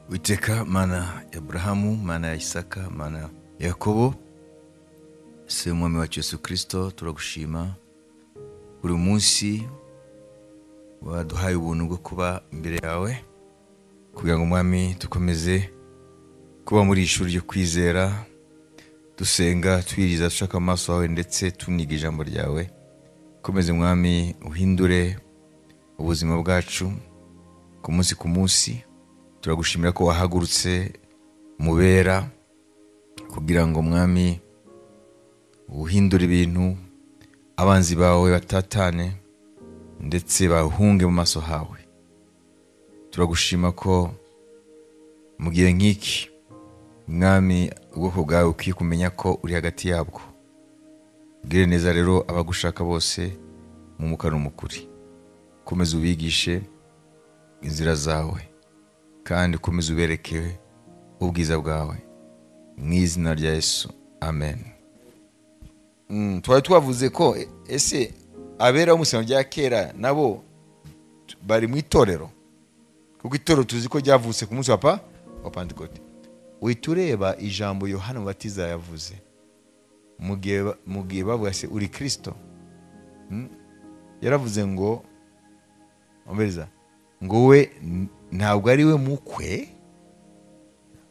Witeka mana ya Abrahamu, mana ya Isaka, mana ya Yakobo, se umwami wacu Yesu Kristo, turagushima buri munsi waduhaye ubuntu bwo kuba imbere yawe kugira ngo umwami dukomeze kuba muri ishuri ryo kwizera, dusenga twiriza dushaka amaso yawe ndetse tuniga ijambo ryawe. Komeze umwami uhindure ubuzima bwacu ku munsi ku munsi. Turagushimira ko wahagurutse mubera kugira ngo mwami uhindure ibintu, abanzi bawe batatane ndetse bahunge mu maso hawe. Turagushima ko mu gihe nk'iki mwami ubwoko bwawe ukwiye kumenya ko uri hagati yabwo. Ugire neza rero abagushaka bose mu mwuka n'umukuri. Komeza ubigishe inzira zawe kandi ukomeze ubereke ubwiza bwawe mu izina rya Yesu, amen. Twari twavuze ko ese abera umusano rya kera nabo bari mu itorero, kuko itorero tuzi ko ryavutse ku munsi wa Pentecote. Witureba ijambo Yohana Mubatiza yavuze mu gihe bavuga se uri Kristo, yaravuze ngo ombeza ngo we ntabwo ari we mukwe,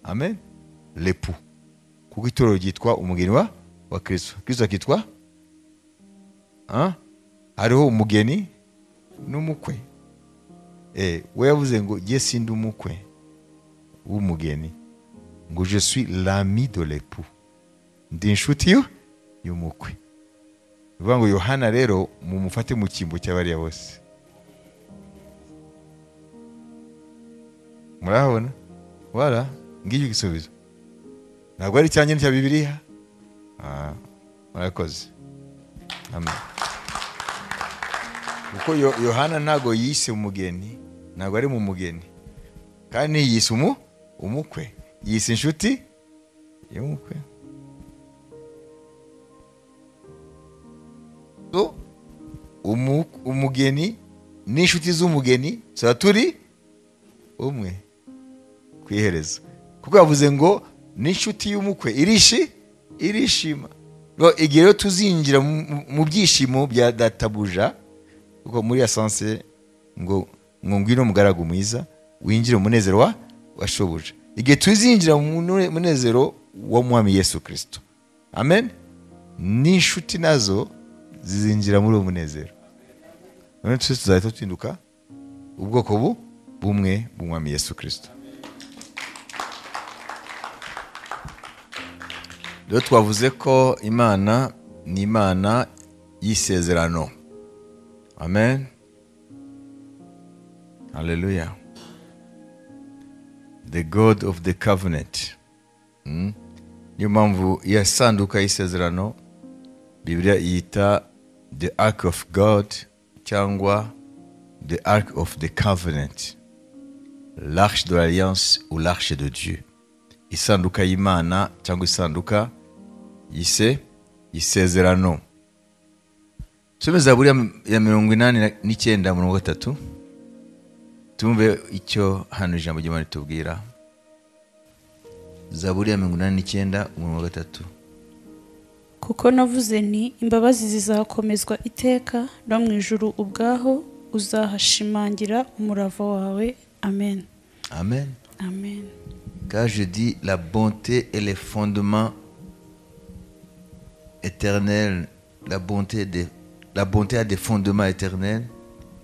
amen, lepu, kuko itorero ryitwa umugeni wa Kristo. Kristo akitwa hariho umugeni n'umukwe. We yavuze ngo je sindi umukwe w'umugeni, ngo je suis l'ami de l'époux, ndi inshuti y'umukwe. Bivuga ngo Yohana rero mumufate mu cyimbo cy'abariya bose. Murabona? Wala ngicyo gisubizo. Ntabwo ari cyanye cya Bibiliya. Murakoze. Amen. Kuko Yohana ntago yise umugeni, ntabwo ari mu mugeni, kandi yise umukwe, yise inshuti y'umukwe. So umugeni n'inshuti z'umugeni tuba turi umwe kwihereza, kuko yavuze ngo n'inshuti y'umukwe irishima. Igihe rero tuzinjira mu byishimo bya databuja, kuko muri asanse ngo ngwino mugaragu mwiza winjire mu munezero wa shobuja. Igihe tuzinjira mu munezero wa mwami Yesu Kristo, amen, n'inshuti nazo zizinjira muri uwo munezero. None tuzahita tuhinduka ubwoko bumwe bw'umwami Yesu Kristo. Rero twavuze ko Imana ni Imana y'isezerano. Amen. Hallelujah. The God of the covenant. Niyo mpamvu yasanduka y'isezerano Biblia yita the ark of God cyangwa the ark of the covenant, l'arche de l'alliance ou l'arche de Dieu. Isanduka y'Imana cyangwa isanduka y'isezerano. Tusome Zaburi ya 89:3. Tumve icyo hano ijambo ry'Imana ritubwira. Zaburi ya 89:3. Kuko navuze nti imbabazi zizakomezwa iteka, no mu ijuru ubwaho uzahashimangira umurava wawe. Amen. Amen. Amen. Car je dis la bonté et les fondements éternels, la bonté a des fondements éternels,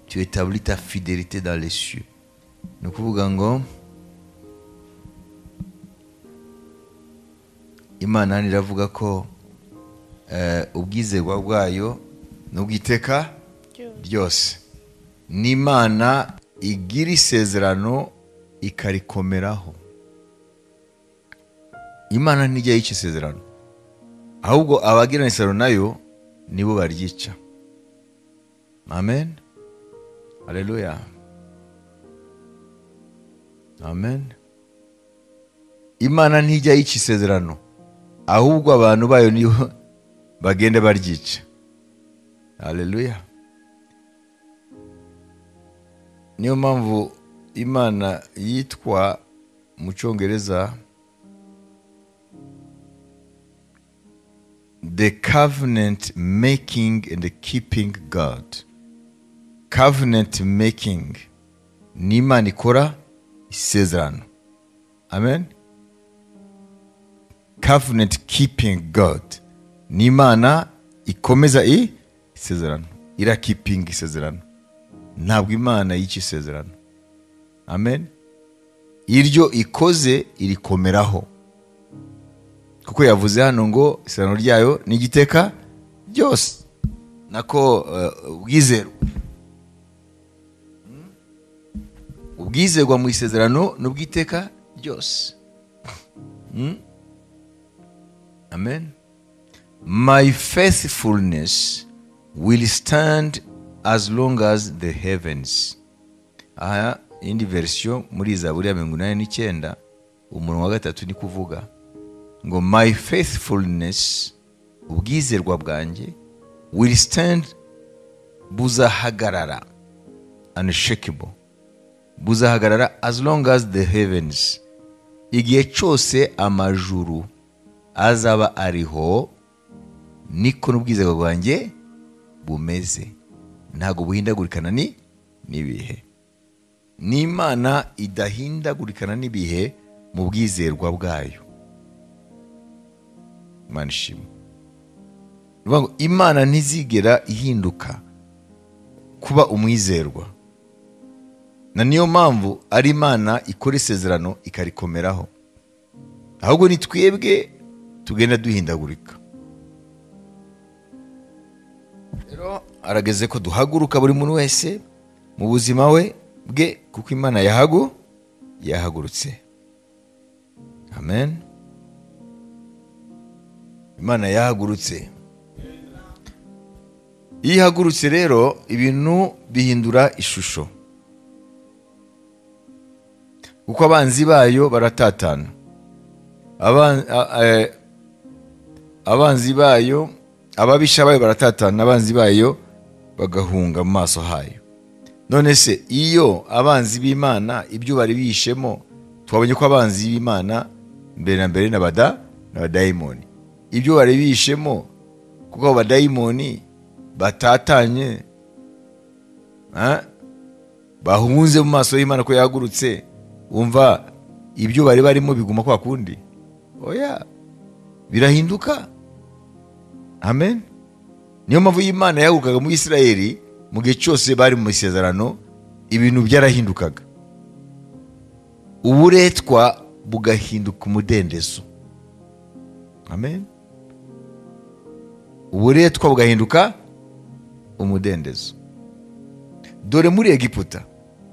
tu établis ta fidélité dans les cieux. Nous kuvuga ngo Imana iravuga ko ubwizerwa bwayo n'ubwiteka ryose. N'Imana igira isezerano ikarikomeraho. Imana ntijya yica isezerano, ahubwo abagirana isezerano nayo nibo baryica. Amen. Haleluya. Amen. Imana ntijya yica isezerano, ahubwo abantu bayo nibo bagenda baryica. Haleluya. Niyo mpamvu Imana yitwa mu Cyongereza the covenant making and keeping God. Covenant making ni Imana ikora isezerano. Amen. Covenant keeping God ni Imana ikomeza isezerano, ira keeping isezerano. Ntabwo Imana yica isezerano. Amen. Iryo ikoze irikomeraho, kuko yavuze hano ngo isezerano ryayo ni igiteka byose. Nako ubwizerwa, ubwizerwa mu isezerano n'ubwiteka byose. Amen. My faithfulness will stand as long as the heavens. Aha indi version muri Zaburi ya 89 umurongo wa 3 ni kuvuga ngo my faithfulness, ubwizerwa bwanjye, will stand, buzahagarara, unshakable, buzahagarara as long as the heavens, igihe cyose amajuru azaba ariho, niko n'ubwizerwa bwanjye bumeze, ntago buhindagurikana n'ibihe. Ni Imana idahindagurikana n'ibihe mu bwizerwa bwayo. Imana ishimwe. Imana ntizigera ihinduka kuba umwizerwa, na niyo mpamvu ari Imana ikora isezerano ikarikomeraho, ahubwo ni twebwe tugenda duhindagurika. Rero arageze ko duhaguruka buri muntu wese mu buzima we bwe, kuko Imana yahagurutse. Amen. Imana yahagurutse. Iyo ihagurutse rero ibintu bihindura ishusho, kuko abanzi bayo baratatana. Abanzi bayo, ababisha bayo baratatana, abanzi bayo bagahunga mu maso hayo. None se iyo abanzi b'Imana ibyo bari bishemo, twabonye ko abanzi b'Imana mbere na mbere n'abadayimoni, ibyo bari bishemo, kuko abadayimoni batatanye, bahunze mu maso y'Imana ko yahagurutse, umva ibyo bari barimo biguma kwa kundi? Oya, birahinduka. Amen. Niyo mpamvu y'Imana yahagurukaga mu Isirayeli mu gihe cyose bari mu isezerano, ibintu byarahindukaga, uburetwa bugahinduka umudendezo. Amen. Uburetwa bugahinduka umudendezo. Dore muri Egiputa,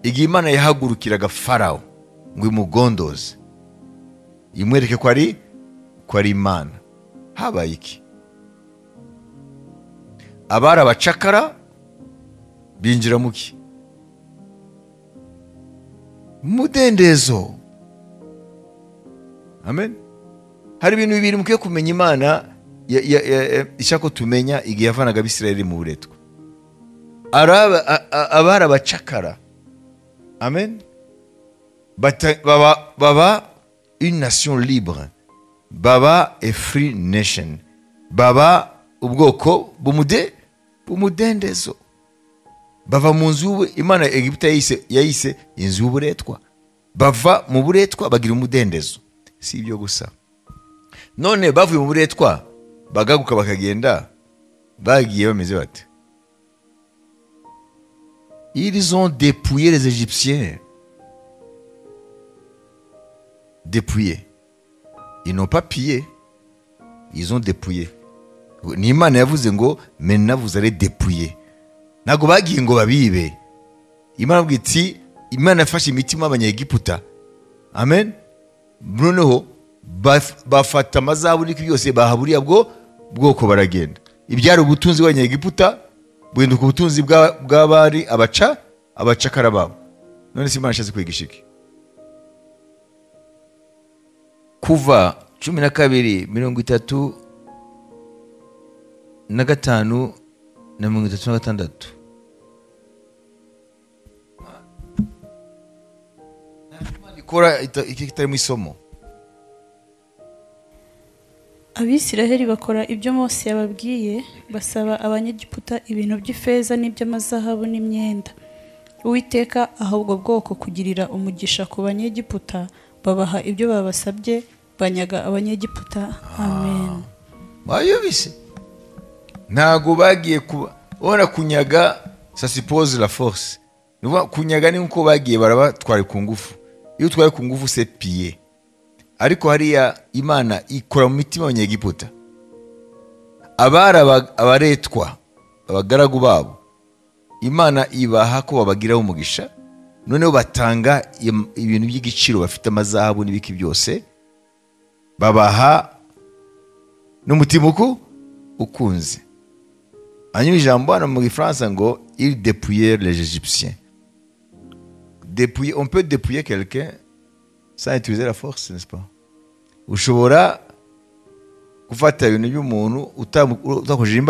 igihe Imana yahagurukiraga Farawo ngo imugondoze, imwereke ko ari Imana, habaye iki? Abari abacakara binjira muki? Umudendezo. Amen. Hari ibintu bibiri mukwiye kumenya Imana ishaka tumenya igihe yavanaga Abisirayeli mu buretwa. Abari abacakara, amen, baba une nation libre, baba a free nation, baba ubwoko bumudendezo, bava mu nzu Imana Egiputa yayise inzu y'uburetwa, bava mu buretwa bagira umudendezo. Si ibyo gusa, none bavuye mu buretwa bagaguka bakagenda, bagiye bameze bate? Ils ont dépouillé les Égyptiens. Dépouillé. Ils n'ont pas pillé. Ils ont dépouillé. Ni Imana yavuze ngo maintenant vous allez dépouiller. Nago bagiye ngo babibe. Imana avuga iti, Imana yafashe imitima y'Abanyegiputa. Amen. Noneho bafata amazabu n'iki byose bahaburiya bwoko baragenda. Ibyari ubutunzi bw'Abanyegiputa buhinduka ubutunzi bw'abari abacakara babo. None si Imana ishatse kwigisha iki? Kuva 12:35 na 36. ikora itarimo isomo. abisiraheli bakora ibyo Mose yababwiye, basaba abanyegiputa ibintu by'ifeza n'iby'amazahabu n'imyenda. Uwiteka aha ubwo bwoko kugirira umugisha ku banyegiputa, babaha ibyo babasabye, banyaga abanyegiputa. Amen. Wayumvise? Ntago bagiye ubona kunyaga, ça suppose la force. Kunyaga ni nkuko bagiye barabatwara ku ngufu. Iyo utwaye ku ngufu c'est piller. Ariko hariya Imana ikora mu mitima y'abanyegiputa. Abaretwa abagaragu babo, Imana ibaha ko babagiraho umugisha, noneho batanga ibintu by'igiciro, bafite amazahabu n'ibiki byose, babaha n'umutima ukunze. Hanyuma ijambo hano mu Gifaransa ngo ils dépouillèrent les Égyptiens. Dépouiller, on peut dépouiller quelqu'un sans utiliser la force, n'est-ce pas? Ushobora gufata ibintu by'umuntu utakojeje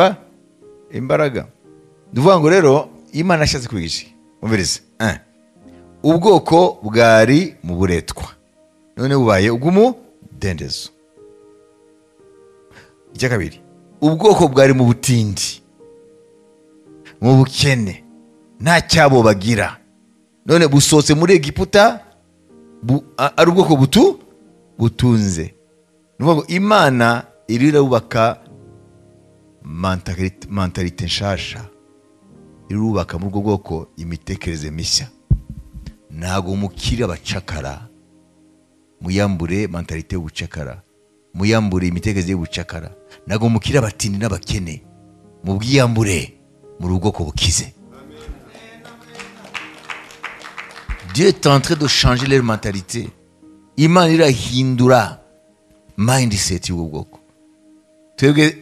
imbaraga. Nuvuga ngo rero Imana yashatse kwigisha. Umvirize. Ubwoko bwari mu buretwa, none bubaye ubw'umudendezo. Icya kabiri, ubwoko bwari mu butindi, mu bukene, nta cyabo bagira, none busohotse muri Egiputa ari ubwoko butunze. Nuvuga ngo Imana irubaka mentalite nshasha, irubaka muri ubwo bwoko imitekerereze mishya. Ntago mukiri abacakara, muyambure mentalite y'ubucakara, muyambure imitekerereze y'ubucakara. Ntago mukiri abatindi n'abakene, mubwiyambure muri ubwoko bukize. Dieu est en train de changer leur mentalité. Imana irahindura mindset y'ubwo bwoko. Twebwe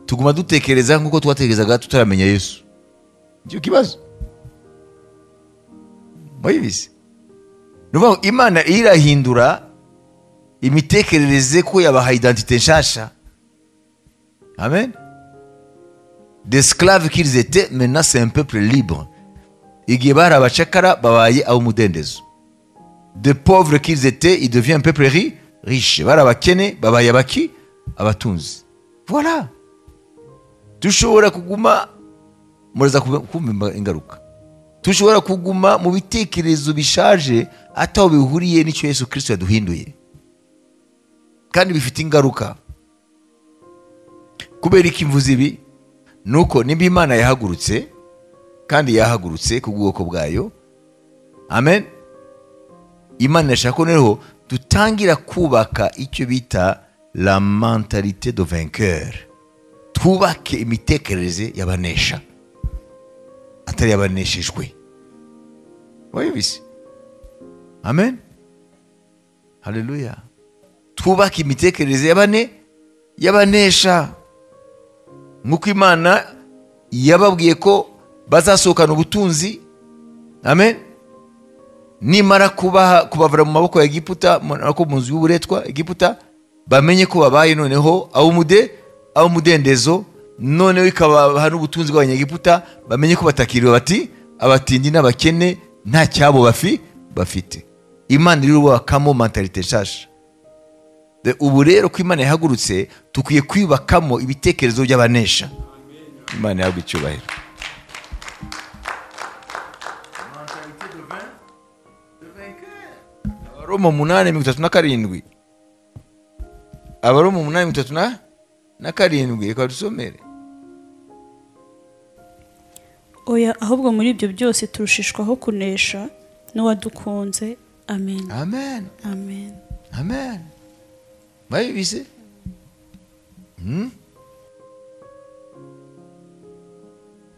tuguma dutekereza nkuko twatekerezaga tutaramenya Yesu. Nicyo kibazo. Mwabizi? Nuvuga Imana irahindura imitekerereze ko yabaha identité nshasha. Amen. D'esclaves qu'ils étaient, maintenant c'est un peuple libre. Igihe bari abacakara babaye ab'umudendezo. De pauvres qu'ils étaient, ils deviennent un peuple riche. Bari abakene babaye abatunzi. Voilà. Tushobora kuguma muraza kumva ingaruka. Tushobora kuguma mu bitekerezo bishaje ataho bihuriye n'icyo Yesu Kristo yaduhinduye, kandi bifite ingaruka. Kubera iki mvuze ibi? Nuko nimba Imana yahagurutse, kandi yahagurutse ku bwoko bwayo, amen, Imana yashaka ko rero dutangira kubaka icyo bita la mentalité de vainqueur. Twubake imitekerereze y'abanesha, atari y'abaneshejwe. Wabibise? Amen. Haleluya. Twubake imitekerereze y'abanesha. Nk'uko Imana yababwiye ko bazasohokana ubutunzi, amen, nimara kubavura mu maboko ya Egiputa, ko mu nzu y'uburetwa Egiputa, bamenye ko babaye noneho ab'umudendezo, noneho ikabaha n'ubutunzi bw'abanyegiputa, bamenye ko batakiriwe bati abatindi n'abakene, nta cyabo bafite. Imana irubakamo mentalite nshasha. Ubu rero ko Imana yahagurutse, tukwiye kwibakamo ibitekerezo by'abanesha. Imana yabwe icyubahiro. Abaroma 8:37. Abaroma 8:37. Reka dusomere. Oya, ahubwo muri ibyo byose turushishwaho kunesha n'uwadukunze. Amen. Amen. Amen. Amen. Wabibise?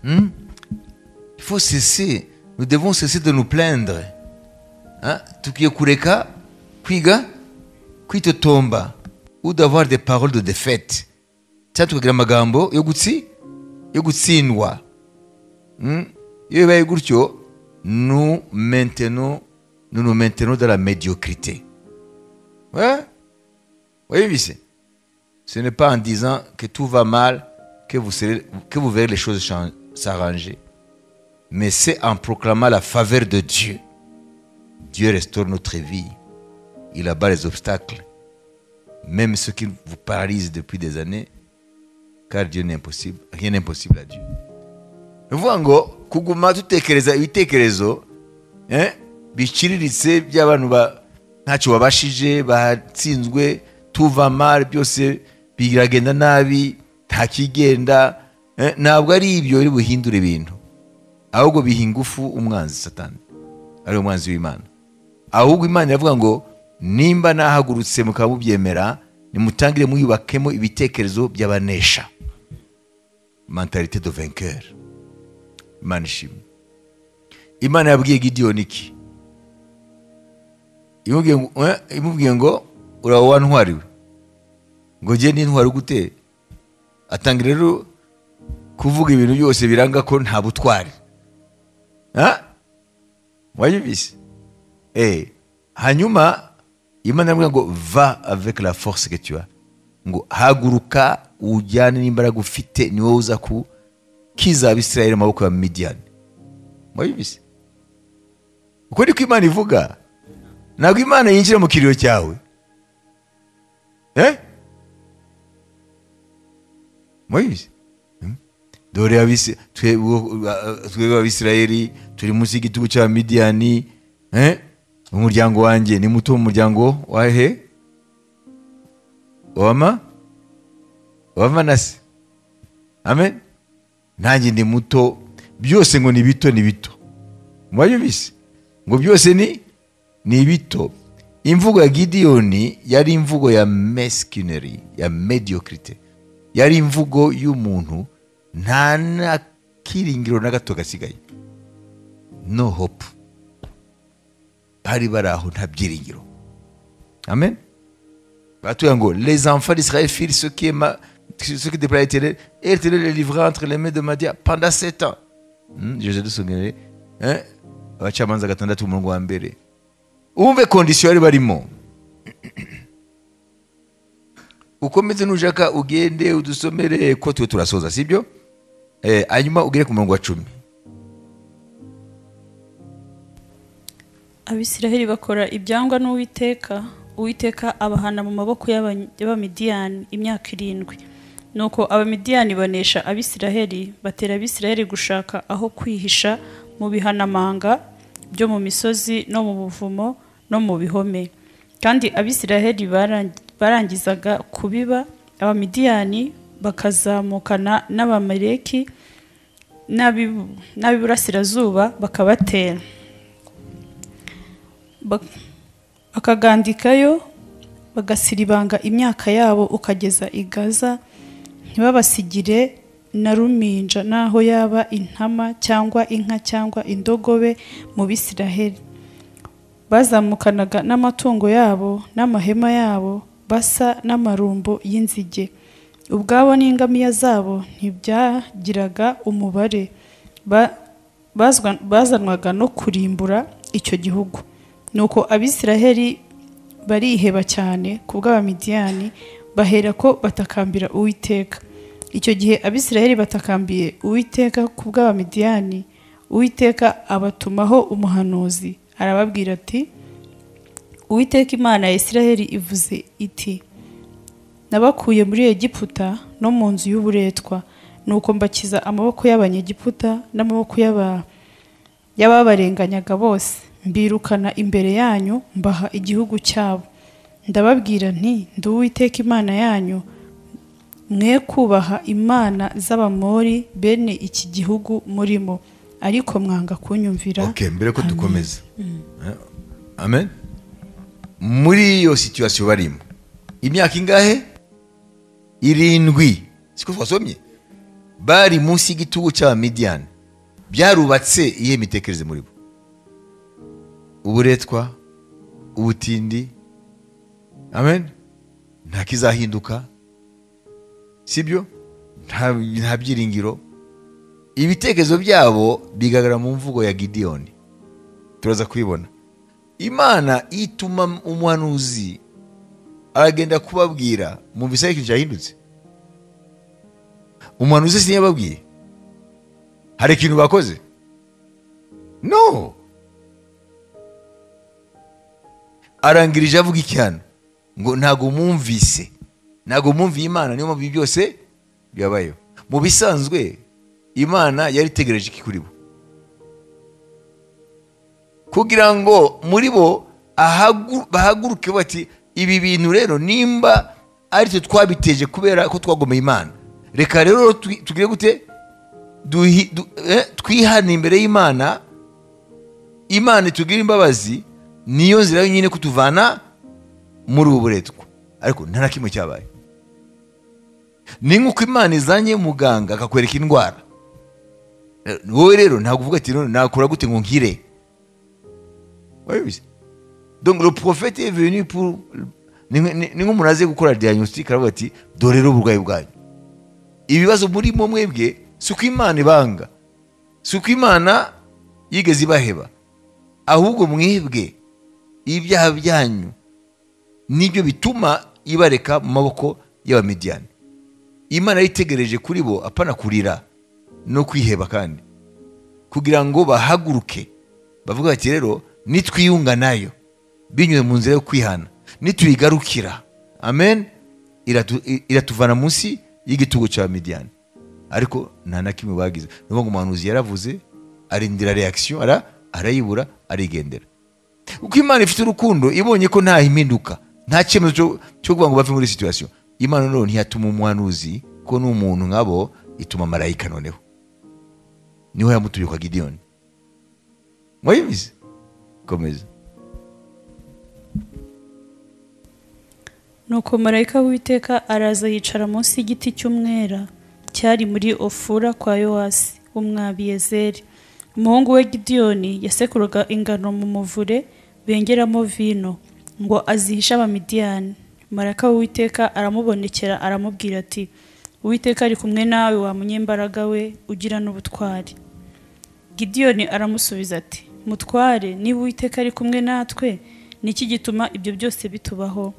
Il faut cesser. Nous devons cesser de nous plaindre. Tukwiye kureka kwitotomba, ou d'avoir des paroles de défaite. Cyangwa tukagira amagambo yo gutsindwa. Iyo bibaye gutyo, nous nous maintenons dans la médiocrité. Ouais? Oui, ce n'est pas en disant que tout va mal que vous verrez les choses s'arranger. Mais c'est en proclamant la faveur de Dieu. Dieu restaure notre vie. Il abat les obstacles, même ceux qui vous paralysent depuis des années, car Dieu n'est impossible, rien n'est impossible à Dieu. Uvuga ngo kuguma dutekereza ibitekerezo biciriritse by'abantu ntacyo babashije, batsinzwe, tuva mal, byose biragenda nabi, nta kigenda, ntabwo ari ibyo biri buhindura ibintu, ahubwo biha ingufu umwanzi Satani, ari umwanzi w'Imana. Ahubwo Imana iravuga ngo nimba nahagurutse mukaba mubyemera, nimutangire muyubakemo ibitekerezo by'abanesha, mentalité de vainqueur. Imana ishimwe. Imana yabwiye Gideyoni iki? Imubwiye ngo uraho wantwariwe, ngo jye n'intwari gute? Atangira rero kuvuga ibintu byose biranga ko nta butwari. Wayibise? Hanyuma Imana yamubwiye ngo va avec la force que tu as, ngo haguruka ujyane n'imbaraga ufite, ni wowe uza kukiza Abisirayeli amaboko ya Midiyani. Wayibise? Uko niko Imana ivuga. Ntabwo Imana yinjira mu kiriro cyawe. Wayibise? Dore twebwe Abisirayeli turi munsi y'igitugu cya Midiyani. Umuryango wanjye ni muto mu muryango wahe? Wa Manase. Amen. Nanjye ndi muto, byose ngo ni bito ni bito. Mwayumvise? Ngo byose ni bito. Imvugo ya Gideyoni yari imvugo ya mesquinerie, ya mediocrité. Yari imvugo y'umuntu nta na kiringiro na gato gasigaye. No hope. Bari baraho nta byiringiro. Amen. Batuye ngo les enfants d'Israël firent ce qui déplaît à l'Éternel, et l'Éternel les livra entre les mains de Madian pendant 7 ans. Josué dusomere abacamanza 6 umurongo wa mbere. Umve condition yari barimo. Ukomeze nujaka ugende udusomere ko twe turasoza, sibyo? Hanyuma ugere ku murongo wa 10. Abisiraheli bakora ibyangwa n'Uwiteka, Uwiteka abahana mu maboko y'Abamidiyani imyaka 7. Nuko Abamidiyani banesha Abisiraheli, batera Abisiraheli gushaka aho kwihisha mu bihanamanga byo mu misozi no mu buvumo no mu bihome. Kandi Abisiraheli barangizaga kubiba, Abamidiyani bakazamukana n'Abamaleki n'ab'iburasirazuba bakabatera, bakagandikayo, bagasiribanga imyaka yabo ukageza i Gaza, ntibabasigire na ruminja naho yaba intama cyangwa inka cyangwa indogobe mu Bisiraheli. Bazamukanaga n'amatungo yabo n'amahema yabo, basa n'amarumbo y'inzige. Ubwabo n'ingamiya zabo ntibyagiraga umubare, bazanwaga no kurimbura icyo gihugu. Nuko Abisiraheli bariheba cyane ku bw'Abamidiyani, bahera ko batakambira Uwiteka. Icyo gihe Abisiraheli batakambiye Uwiteka ku bw'Abamidiyani, Uwiteka abatumaho umuhanuzi, arababwira ati, Uwiteka Imana ya Isiraheli ivuze iti, nabakuye muri Egiputa no mu nzu y'uburetwa, nuko mbakiza amaboko y'Abanyegiputa n'amaboko y'ababarenganyaga bose, mbirukana imbere yanyu, mbaha igihugu cyabo. Ndababwira nti, ndi Uwiteka Imana yanyu, mwe kubaha imana z'Abamori bene iki gihugu murimo, ariko mwanga kunyumvira. Okay, mbere ko dukomeza. Amen. Muri iyo situation barimo imyaka ingahe? 7. Siko twasomye bari munsi y'igitugu cy'Abamidiyani. Byarubatse iye mitekereze muri bo, uburetwa, ubutindi. Amen. Nta kizahinduka, sibyo? Nta byiringiro. Ibitekerezo byabo bigaragara mu mvugo ya Gideyoni, turaza kubibona. Imana ituma umuhanuzi aragenda kubabwira, mu bisaye ikintu cyahindutse. Umuhanuzi siniyababwiye hari ikintu bakoze? No. arangirije avuga icyano ngo ntago mwumvise, ntago mwumviye Imana, niyo mpamvu byose byabayeho. Mu bisanzwe Imana yari itegereje iki kuri bo? Kugira ngo muri bo bahaguruke bati ibi bintu rero nimba ari twe twabiteje kubera ko twagomeye Imana, reka rero tugire gute twihana imbere y'Imana, Imana itugire imbabazi, niyo nzira nyine kutuvana muri ubu buretwa. Ariko nta nakimwe cyabaye. Ni nk'uko Imana izanye muganga akakwereka indwara, wowe rero ntabwo uvuga ati nakora gute ngo nkire. Donc le prophète est venu pour ni nk'umuntu aze gukora diagnostic aravuga ati dore rero uburwayi bwanyu. Ibibazo muri mo mwebwe si uko Imana ibanga, si uko Imana yigeze ibaheba, ahubwo mwebwe ibyaha byanyu nibyo bituma ibareka mu maboko y'Abamidiyani. Imana yitegereje kuri bo apana kurira no kwiheba, kandi kugira ngo bahaguruke bavuga bati rero nitwiyunga nayo binyuze mu nzira yo kwihana, nituyigarukira, amen, iratuvana munsi y'igitugu cya Midiyani. Ariko nta na kimwe bagize. Niyo ngo umuhanuzi yaravuze, arindira reaction, arayibura, arigendera. Uko Imana ifite urukundo, ibonye ko nta impinduka, nta cyemezo cyo kuvuga ngo bave muri situation, Imana none ntiyatuma umuhanuzi ko n'umuntu nkabo, ituma marayika. Noneho niho yamutuye kwa Gideyoni. Mwayibize komeza. Nuko marayika w'Uwiteka araza yicara munsi y'igiti cy'umwera cyari muri Ofura kwa Yowasi w'Umwabiyezeri. Umuhungu we Gideyoni yasekuraga ingano mu muvure bengeramo vino ngo azihishe Abamidiyani. Marayika w'Uwiteka aramubonekera aramubwira ati, Uwiteka ari kumwe nawe, wa munyembaraga we, ugira n'ubutwari. Gideyoni aramusubiza ati, Mutware, niba Uwiteka ari kumwe natwe, niki gituma ibyo byose bitubaho?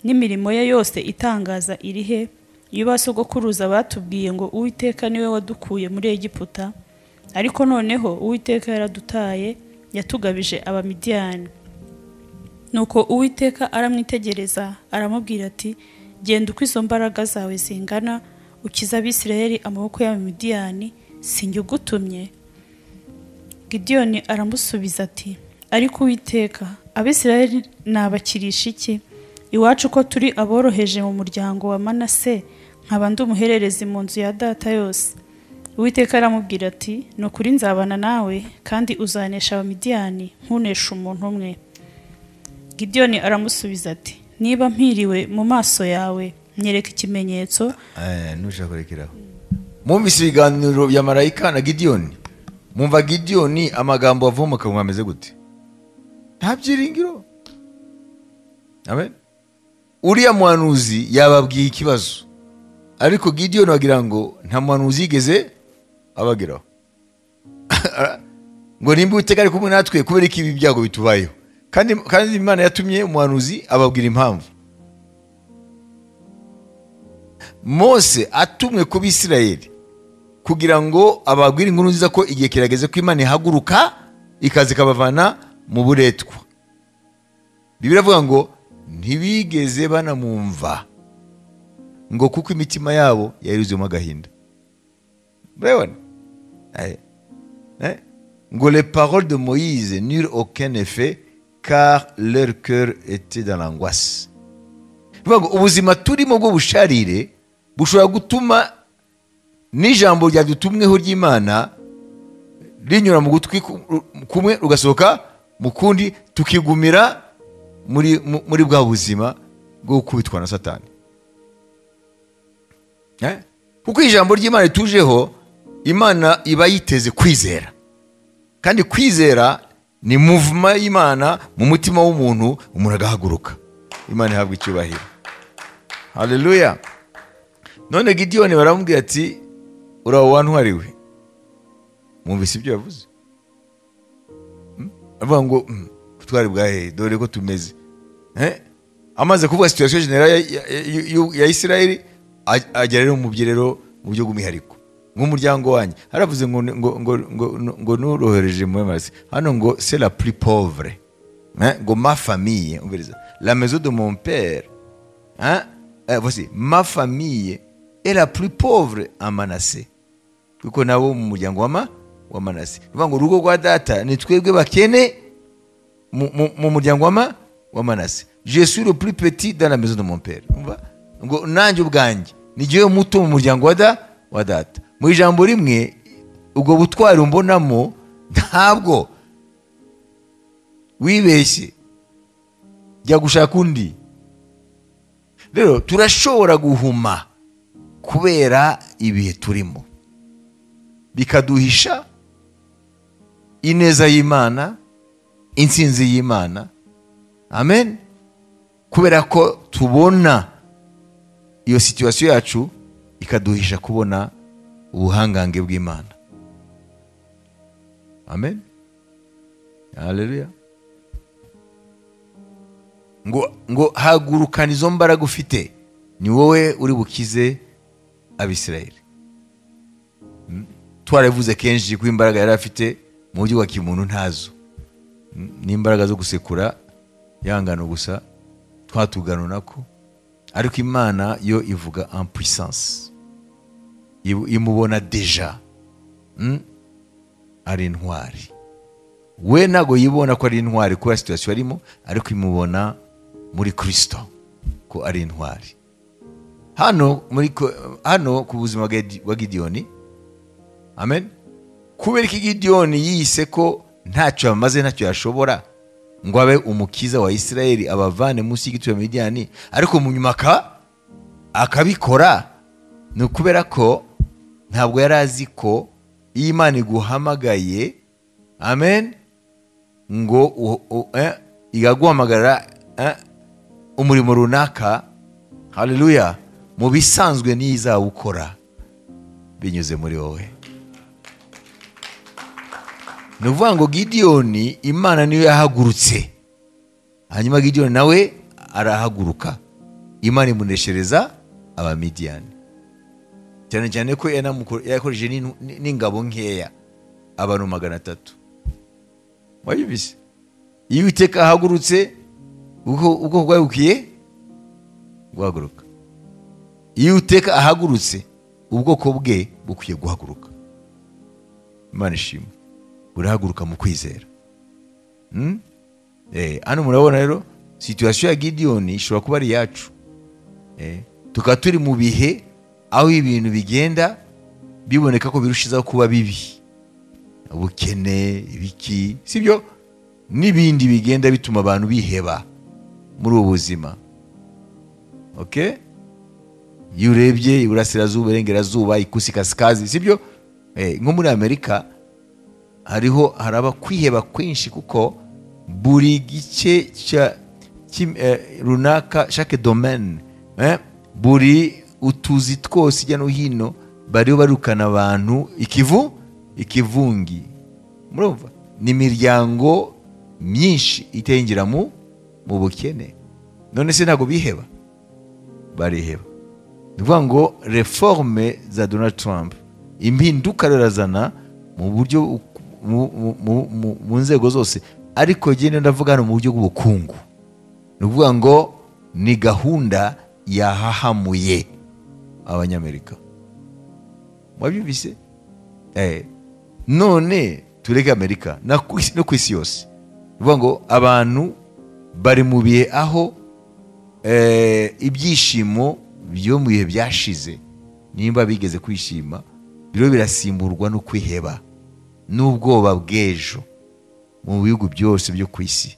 N'imirimo ye yose itangaza iri he? Iyo basogokuruza batubwiye ngo Uwiteka niwe wadukuye muri Egiputa, ariko noneho Uwiteka yaradutaye, yatugabije Abamidiyani. Nuko Uwiteka aramwitegereza aramubwira ati, genda uko izo mbaraga zawe zingana, ukiza Abisirayeli amaboko y'Abamidiyani, sinjye ugutumye? Gideyoni aramusubiza ati, ariko Uwiteka, Abisirayeli nabakirisha iki? Iwacu ko turi aboroheje mu muryango wa Manase, nkaba ndi umuhererezi mu nzu ya data yose. Uwiteka aramubwira ati, ni ukuri nzabana nawe, kandi uzanesha Abamidiyani nkunesha umuntu umwe. Gideyoni aramusubiza ati, niba mpiriwe mu maso yawe, nyereka ikimenyetso. Nushaka kurekeraho. Mwumvise ibiganiro bya marayika na Gideyoni? Mwumva Gideyoni amagambo avoma kanwa ameze gute? Nta byiringiro. Amen. Uriya muhanuzi yababwiye ikibazo, ariko Gideyoni wagira ngo nta muhanuzi yigeze abageraho. Ngo nimba Uwiteka ari kumwe natwe kubera iki ibi byago bitubayeho? Kandi Imana yatumye umuhanuzi ababwira impamvu. Mose atumwe ku Bisirayeli kugira ngo ababwire inkuru nziza ko igihe kirageze ko Imana ihaguruka ikaza ikabavana mu buretwa. Bibiliya ivuga ngo ntibigeze banamwumva, ngo kuko imitima yabo yaruzuyemo agahinda. Brewon, ngo les paroles de Moïse n'eurent aucun effet car leur cœur était dans l'angoisse. Bivuga ngo ubuzima turimo bwo busharire bushobora gutuma n'ijambo ryadutumweho ry'Imana rinyura mu gutwi kumwe rugasohoka mu kundi, tukigumira muri bwa buzima bwo gukubitwa na Satani. Kuko ijambo ry'Imana ritujeho, Imana iba yiteze kwizera, kandi kwizera ni movement y'Imana mu mutima w'umuntu, umuntu agahaguruka. Imana ihabwa icyubahiro. Haleluya. None Gideyoni baramubwira ati, uraho wantwariwe. Mwumvise ibyo yavuze? Avuga ngo twari bwahe, dore ko tumeze. Amaze kuvuga situation generale ya Isirayeli, ajya rero mu byerero mu byo gumihariko. Nk'umuryango wanyu haravuze ngo nurohereje mu Mose. Hano ngo c'est la plus pauvre. ngo ma famille, la maison de mon père, voici, ma famille est la plus pauvre en Manassé. Kuko nabo mu muryango wa Manase. Bivuga ngo urugo rwa data ni twebwe bakene mu muryango wa Manase. Je suis le plus petit dans la maison de mon père. Ngo nanjye ubwanjye ni jewe muto mu muryango wa data. Mu ijambo rimwe ubwo butwari umbonamo ntabwo wibeshye jya gushaka undi. Rero turashobora guhuma kubera ibihe turimo, bikaduhisha ineza y'Imana, intsinzi y'Imana. Amen. Kubera ko tubona iyo situation yacu ikaduhisha kubona ubuhangange bw'Imana. Amen. Haleluya. Ngo hagurukana izo mbaraga ufite, ni wowe uri bukize Abisirayeli. Twaravuze kenshi ko imbaraga yari afite mu buryo bwa kimuntu ntazo, n'imbaraga zo gusekura yangano gusa twatugano nako, ariko Imana yo ivuga en puissance, imubona deja ari intwari. We nago yibona ko ari intwari kubera situation arimo, ariko imubona muri Kristo ko ari intwari. Hano ku buzima bwa Gideyoni, amen, kubera iki Gideyoni yise ko ntacyo amaze, ntacyo yashobora ngo abe umukiza wa Isirayeli, abavane munsi y'igituba Midiyani, ariko mu nyuma akabikora, ni ukubera ko ntabwo yari azi ko iyo Imana iguhamagaye, amen, ngo igaguhamagara umurimo runaka, haleluya, mu bisanzwe n'izawukora binyuze muri wowe. Ni ukuvuga ngo Gideyoni Imana niyo yahagurutse, hanyuma Gideyoni nawe arahaguruka, Imana imuneshereza Abamidiyani, cyane cyane ko yakoresheje n'ingabo nkeya, abantu 300. Wayibise iyo Uwiteka ahagurutse ubwo bwabukiye guhaguruka. Iyo Uwiteka ahagurutse ubwoko bwe bukwiye guhaguruka. Imana ishimwe. Urahaguruka mu kwizera. Hano murabona rero situation ya Gideyoni ishobora kuba ari yacu. Tukaba turi mu bihe aho ibintu bigenda biboneka ko birushizaho kuba bibi, ubukene, ibiki, sibyo, n'ibindi bigenda bituma abantu biheba muri ubu buzima. Okay? Iyo urebye iburasirazuba, irengerazuba, ikusi, kasikazi, sibyo, nko muri Amerika haraba kwiheba kwinshi, kuko buri gice runaka, chaque domaine, buri utuzi twose ijya no hino bariho barukana abantu ikivungi. Murumva, n'imiryango myinshi itengera mu bukene. None se ntago biheba? Bariheba. Nivuga ngo reforme za Donald Trump, impinduka razana mu buryo mu nzego zose, ariko gene ndavuga hano mu buryo bw'ubukungu. Nivuga ngo ni gahunda yahahamuye Abanyamerika. Mwabyumvise? None tureke Amerika no ku isi yose. Nivuga ngo abantu bari mu bihe aho ibyishimo byo mu bihe byashize, nimba bigeze kwishima, biro birasimburwa no kwiheba n'ubwoba bw'ejo mu bihugu byose byo ku isi.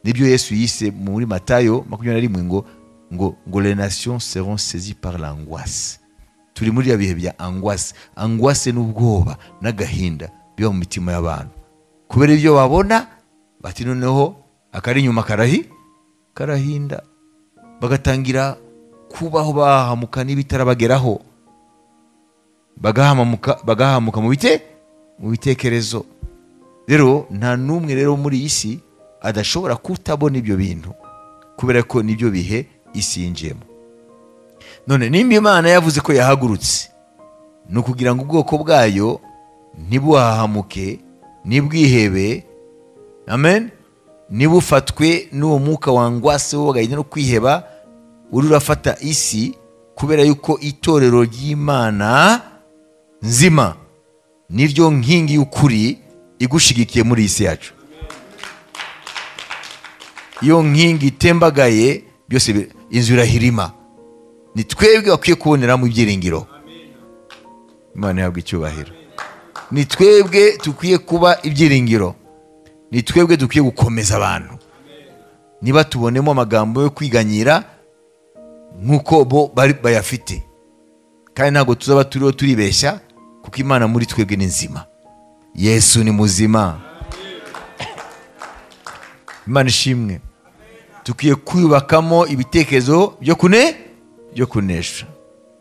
Nibyo Yesu yise muri Matayo 21 ngo les nations seront saisies par l'angoisse. Turi muri bihe bya angoisse n'ubwoba n'agahinda biba mu mitima y'abantu, kubera ibyo babona bati noneho akari nyuma karahinda, bagatangira kubaho bahamuka n'ibitarabageraho, bagahamuka mu bitekerezo. Rero nta numwe rero muri isi adashobora kutabona ibyo bintu, kubera ko nibyo bihe isi yinjiyemo. None nimba Imana yavuze ko yahagurutse, no kugira ngo ubwoko bwayo ntibuhahamuke, nibwihebe, amen, niba ufatwe n'uwo mwuka wangwase w'agahinda no kwiheba uri urafata isi, kubera yuko itorero ry'Imana nzima niryo nkingi y'ukuri igushigikiye muri isi yacu. Iyo nkingi itembagaye byose inzu irahirima. Ni twebwe bakwiye kuboneramo ibyiringiro. Imana yabwe icyubahiro. Ni twebwe tukwiye kuba ibyiringiro. Ni twebwe dukwiye gukomeza abantu. Niba tubonemo amagambo yo kwiganyira nkuko bo bayafite, kandi ntabwo tuzaba turiho turibeshya, kuko Imana muri twebwe ni nzima. Yesu ni muzima. Imana ishimwe. Tukwiye kwibakamo ibitekerezo byo kunesha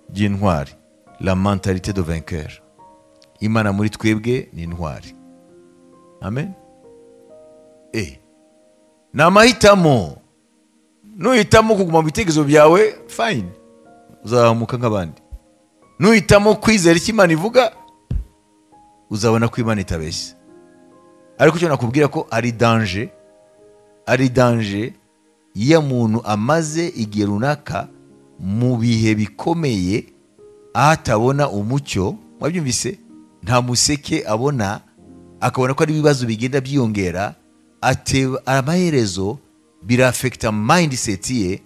by'intwari, la mentalité de vainqueur. Imana muri twebwe ni intwari. Amen. Ni amahitamo. Nuhitamo kuguma mu bitekerezo byawe, fine, uzamuka nk'abandi. Nuhitamo kwizera icyo Imana ivuga, uzabona ko Imana itabeshya. Ariko icyo nakubwira ko ari danger iyo umuntu amaze igihe runaka mu bihe bikomeye aho atabona umucyo. Wabyumvise? Nta museke abona, akabona ko ari ibibazo bigenda byiyongera, amaherezo birafekta mindset ye,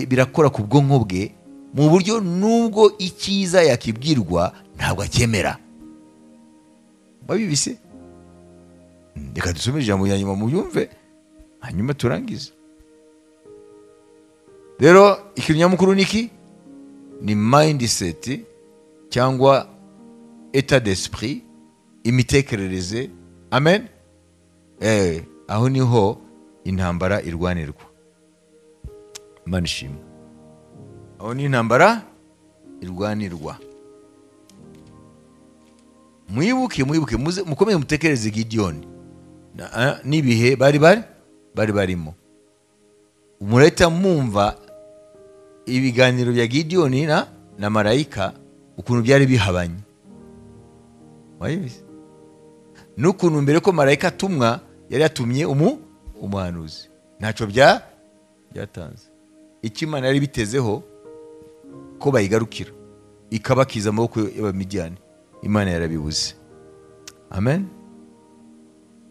birakora ku bwonko bwe mu buryo nubwo icyiza yakibwirwa ntabwo akemera. Wabyumvise? Reka dusome ijambo ya nyuma mubyumve, hanyuma turangize. Rero ikintu nyamukuru niki? Ni mindset cyangwa état d'esprit, imitekerereze. Amen. Aho niho intambara irwanirwa. Imana ishimwe. Aho ni intambara irwanirwa. Mwibuke mukomeze mutekereze Gideon n'ibihe bari barimo. Umureta mumva ibiganiro bya Gideon na marayika ukuntu byari bihabanye. Wayibize? N'ukuntu mbere ko marayika atumwa yari yatumye umuhanuzi, ntacyo byatanze. Icyo Imana yari bitezeho ko bayigarukira ikabakiza amaboko y'Abamidiyani, Imana yarabibuze. Amen.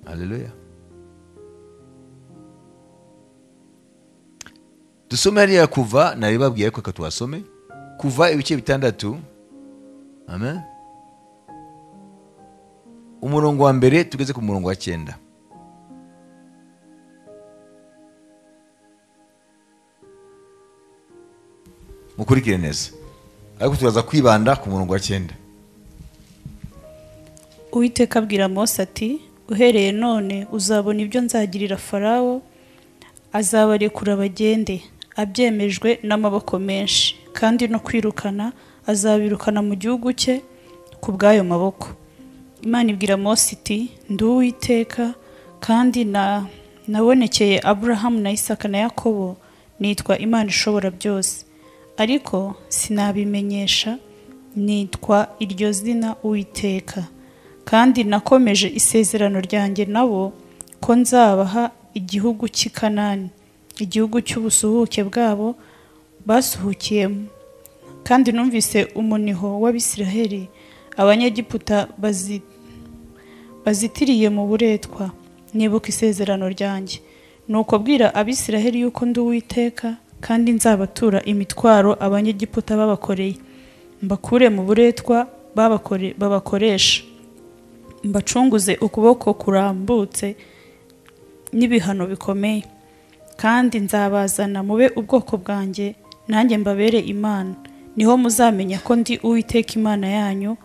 Haleluya. Dusome hariya Kuva, nari babwiye ko katuwasome Kuva ibice 6. Amen. Umurongo wa mbere tugeze ku murongo wa 9. Mukurikire neza, ariko turaza kwibanda ku murongo wa 9. Uwiteka abwira Mose ati, uhereye none uzabona ibyo nzagirira Farawo, azabarekura bagende, abyemejwe n'amaboko menshi, kandi no kwirukana azabirukana mu gihugu cye ku bw'ayo maboko. Imana ibwira Mose iti, ndi Uwiteka, kandi nabonekeye Aburahamu na Isaka na Yakobo, nitwa Imana ishobora byose, ariko sinabimenyesha, nitwa iryo zina Uwiteka. Kandi nakomeje isezerano ryanjye nabo ko nzabaha igihugu cy'i Kanani, igihugu cy'ubusuhuke bwabo basuhukiyemo. Kandi numvise umuniho w'Abisiraheli, Abanyegiputa bazitiriye mu buretwa, nibuka isezerano ryanjye. Nuko bwira Abisiraheli yuko ndi Uwiteka, kandi nzabatura imitwaro Abanyegiputa babakoreye, mbakure mu buretwa babakoresha, mbacunguze ukuboko kurambutse n'ibihano bikomeye. Kandi nzabazana mube ubwoko bwanjye, nanjye mbabere Imana. Niho muzamenya ko ndi Uwiteka Imana yanyu,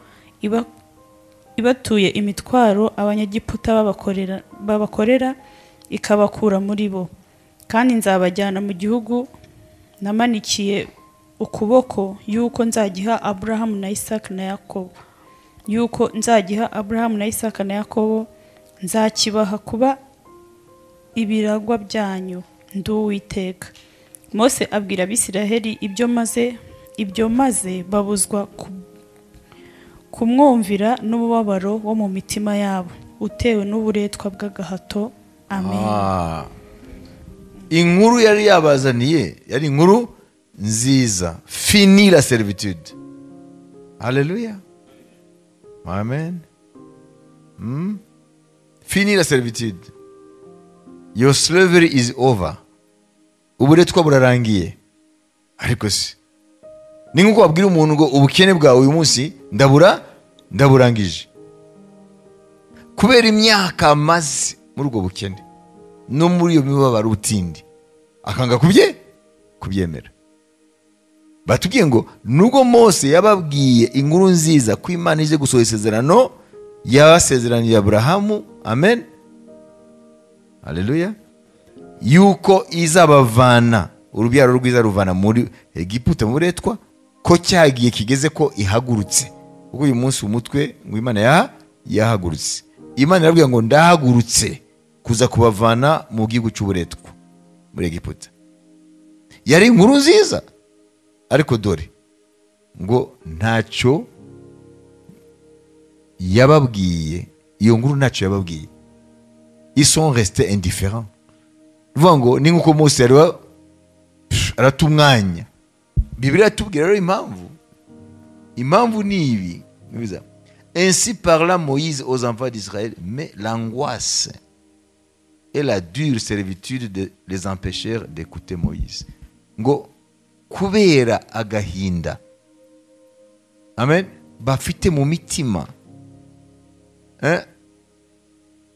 ibatuye imitwaro Abanyegiputa babakorera, ikabakura muri bo. Kandi nzabajyana mu gihugu namanikiye ukuboko, yuko nzagiha Aburahamu na Isaka na Yakobo, yuko nzagiha Aburahamu na Isaka na Yakobo, nzakibaha kuba ibiragwa byanyu, ndi Uwiteka. Mose abwira Abisiraheli ibyo maze babuzwa kumwumvira n'umubabaro wo mu mitima yabo, utewe n'uburetwa bw'agahato amen. Inkuru yari yabazaniye yari inkuru nziza. Fini la servitude. Haleluya. Amen. Fini la servitude. Your slavery is over. Uburetwa burarangiye. Ariko si ni nkuko wabwira umuntu ngo ubukene bwawe uyu munsi ndaburangije, kubera imyaka amaze muri ubwo bukene no muri iyo mibabaro utindi akanga kubyemera. Batubwiye ngo nubwo Mose yababwiye inkuru nziza ko Imana ije gusohoza isezerano yabasezeraniye Aburahamu, amen, haleluya, yuko izabavana urubyaro rwiza ruvana muri Egiputa mu buretwa, ko cyagiye kigeze ko ihagurutse. Ubwo uyu munsi umutwe ngo Imana yahagurutse. Imana irabwira ngo ndahagurutse kuza kubavana mu gihugu cy'uburetwa muri Egiputa. Yari inkuru nziza, ariko dore ngo ntacyo yababwiye. Iyo nkuru ntacyo yababwiye. Ils sont restés indifférents. Vuga ngo ni nkuko Mose yari aratumwanya. Bibiliya tubwira rero impamvu ni ibi. Ainsi parla Moïse aux enfants d'Israël, mais l'angoisse et la dure servitude les empêchèrent d'écouter Moïse. Ngo kubera agahinda, amen, bafite mu mitima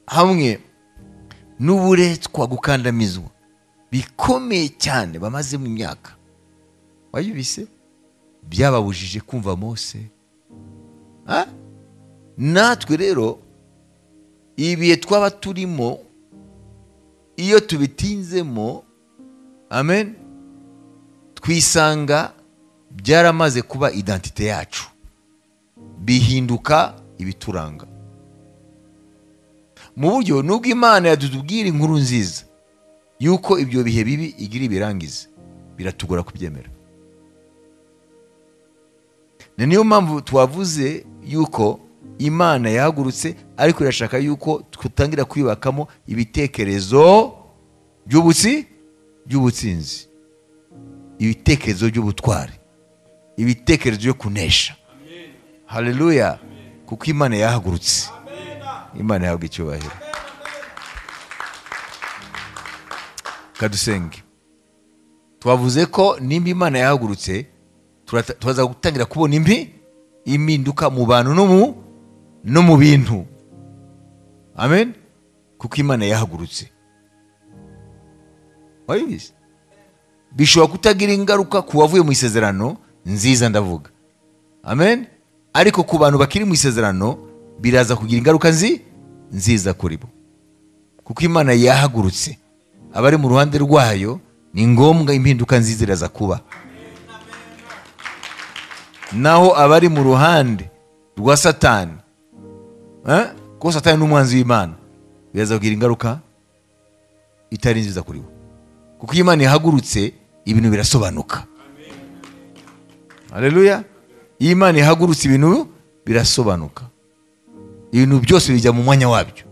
hamwe n'uburetwa gukandamizwa bikomeye cyane bamaze mu myaka, wayibise byababujije kumva Mose. Natwe rero ibihe twaba turimo iyo tubitinzemo, amen, twisanga byaramaze kuba identite yacu, bihinduka ibituranga. Mu buryo nubwo Imana yadutubwira inkuru nziza yuko ibyo bihe bibi igira ibirangiza, biratugora kubyemera. Niyo mpamvu twavuze yuko Imana yahagurutse, ariko irashaka yuko tutangira kwibakamo ibitekerezo by'ubutsinzi, ibitekerezo by'ubutwari, ibitekerezo byo kunesha. Haleluya. Kuko Imana yahagurutse. Imana yahabwa icyubahiro. Kadusenge. Twavuze ko nimba Imana yahagurutse turaza gutangira kubona impinduka mu bantu no mu bintu, amen, kuko Imana yahagurutse. Wayibize bishobora kutagira ingaruka ku wavuye mu isezerano nziza, ndavuga, amen, ariko ku bantu bakiri mu isezerano biraza kugira ingaruka nziza kuri bo, kuko Imana yahagurutse. Abari mu ruhande rwayo ni ngombwa impinduka nziza iraza kuba. Naho abari mu ruhande rwa Satani, ko Satani n'umwanzi w'Imana, biraza kugira ingaruka itari nziza kuri bo, kuko Imana yahagurutse ibintu birasobanuka. Haleluya. Imana yahagurutse ibintu birasobanuka, ibintu byose bijya mu mwanya wabyo.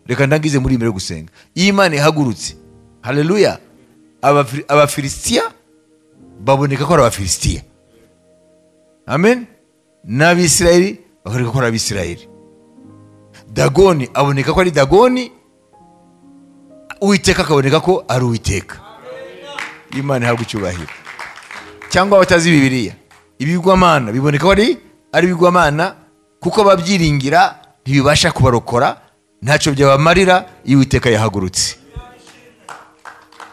Reka ndangize muri imbere gusenga. Imana yahagurutse, haleluya, Abafilisitiya baboneka ko ari Abafilisitiya, amen, n'Abisirayeli baboneka ko ari Abisirayeli. Dagoni aboneka ko ari Dagoni, Uwiteka akaboneka ko ari Uwiteka. Imana ihabwa icyubahiro. Cyangwa abatazi Bibiliya, ibigwamana biboneka ko ari ibigwamana, kuko babyiringira ntibibasha kubarokora, ntacyo byabamarira. Iyo Uwiteka yahagurutse,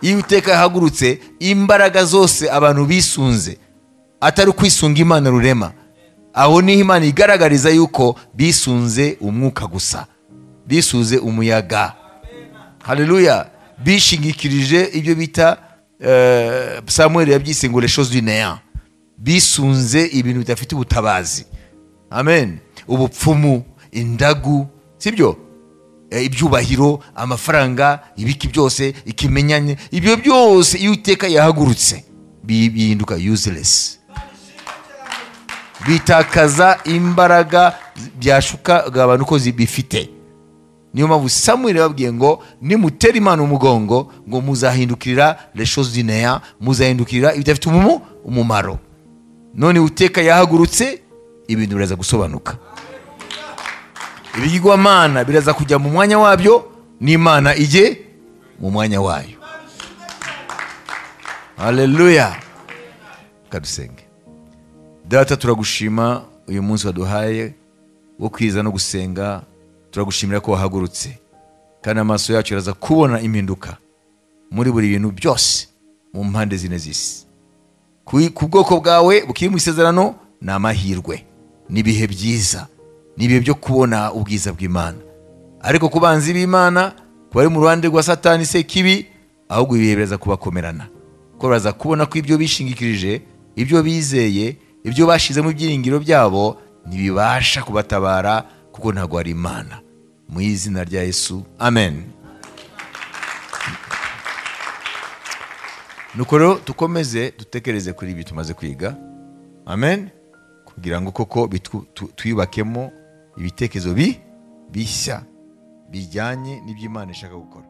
iyo Uwiteka yahagurutse, imbaraga zose abantu bisunze atari kwisunga Imana rurema, aho niho Imana igaragariza yuko bisunze umwuka gusa, bisunze umuyaga. Haleluya. Bishingikirije ibyo bita Samuel yabyise ngo les choses du néant, bisunze ibintu bidafite ubutabazi, amen, ubupfumu, indagu, sibyo, ibyubahiro, amafaranga, ibiki byose, ikimenyanye, ibyo byose iyo Uwiteka yahagurutse bihinduka useless, bitakaza imbaraga byashuka abantu ko bifite. niyo mpamvu Samuel yababwiye ngo nimutera Imana umugongo ngo muzahindukirira les choses du néant, muzahindukirira ibidafite umumaro. None Uwiteka yahagurutse, ibintu biraza gusobanuka. Ibigirwamana biraza kujya mu mwanya wabyo, n'Imana ije mu mwanya wayo. Haleluya. Kadusenge. Data, turagushima uyu munsi waduhaye wo kwiza no gusenga. Turagushimira ko wahagurutse, kandi amaso yacu yaraza kubona impinduka muri buri bintu byose mu mpande zine z'isi. Ku bwoko bwawe bukiri mu isezerano ni amahirwe, n'ibihe byiza, n'ibihe byo kubona ubwiza bw'Imana. Ariko ku banzi b'Imana, ku bari mu ruhande rwa Satani se kibi, ahubwo ibihe biraza kubakomerana, ko baraza kubona ko ibyo bishingikirije, ibyo bizeye, ibyo bashize mu byiringiro byabo ntibibasha kubatabara, kuko ntabwo ari Imana. Mu izina rya Yesu, amen. Nuko rero tukomeze dutekereze kuri ibi tumaze kwiga, amen, kugira ngo koko twiyubakemo ibitekerezo bishya bijyanye n'ibyo Imana ishaka gukora.